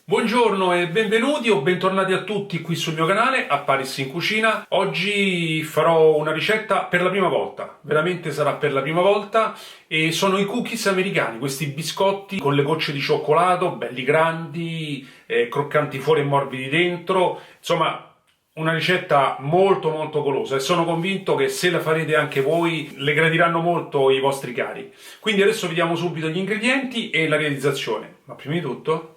Buongiorno e benvenuti o bentornati a tutti qui sul mio canale a Paris in Cucina. Oggi farò una ricetta per la prima volta, veramente sarà per la prima volta, e sono i cookies americani, questi biscotti con le gocce di cioccolato, belli grandi, croccanti fuori e morbidi dentro, insomma una ricetta molto molto golosa e sono convinto che se la farete anche voi le gradiranno molto i vostri cari. Quindi adesso vediamo subito gli ingredienti e la realizzazione, ma prima di tutto...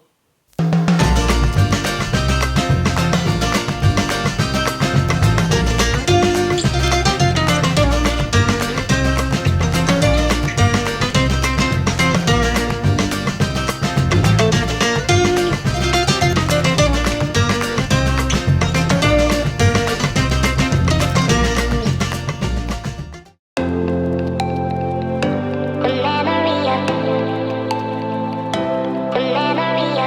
The memory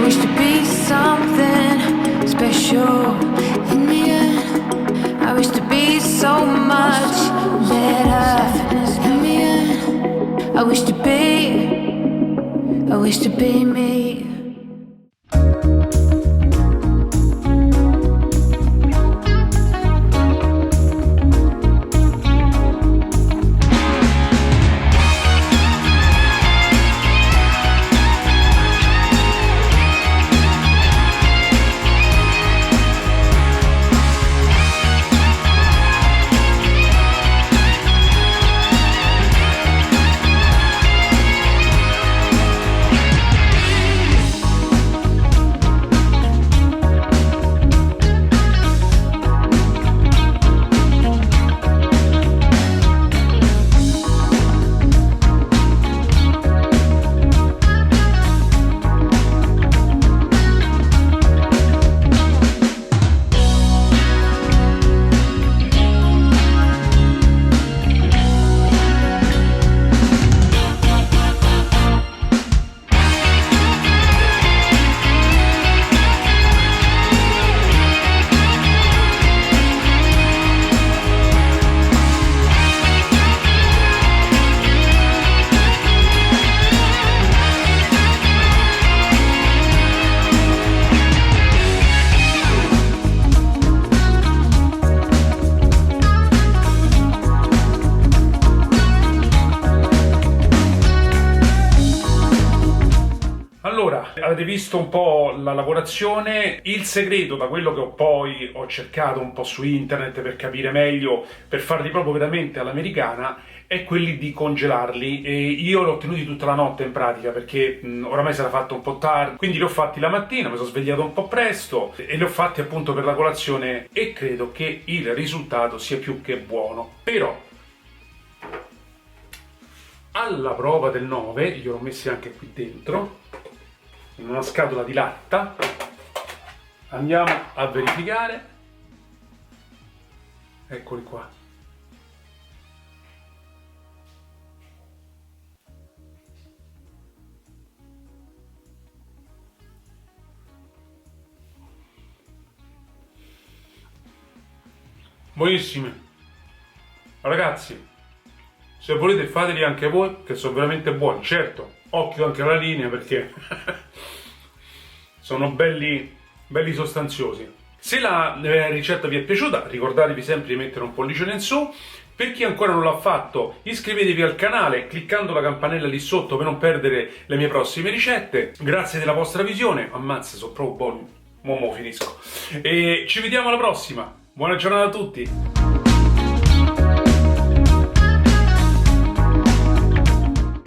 wish to be something special in the end. I wish to be so much better in the end. I wish to be me. Allora, avete visto un po' la lavorazione. Il segreto, da quello che poi ho cercato un po' su internet per capire meglio, per farli proprio veramente all'americana, è quelli di congelarli. E io l'ho tenuti tutta la notte in pratica, perché oramai si era fatto un po' tardi, quindi li ho fatti la mattina, mi sono svegliato un po' presto e li ho fatti appunto per la colazione, e credo che il risultato sia più che buono. Però alla prova del 9, io l'ho messi anche qui dentro in una scatola di latta, andiamo a verificare. Eccoli qua. Buonissimi ragazzi, se volete fateli anche voi, che sono veramente buoni. Certo, occhio anche alla linea, perché sono belli sostanziosi. Se la ricetta vi è piaciuta, ricordatevi sempre di mettere un pollicione in su. Per chi ancora non l'ha fatto, iscrivetevi al canale cliccando la campanella lì sotto per non perdere le mie prossime ricette. Grazie della vostra visione. Ammazza, sono proprio buoni. Mo finisco. E ci vediamo alla prossima. Buona giornata a tutti.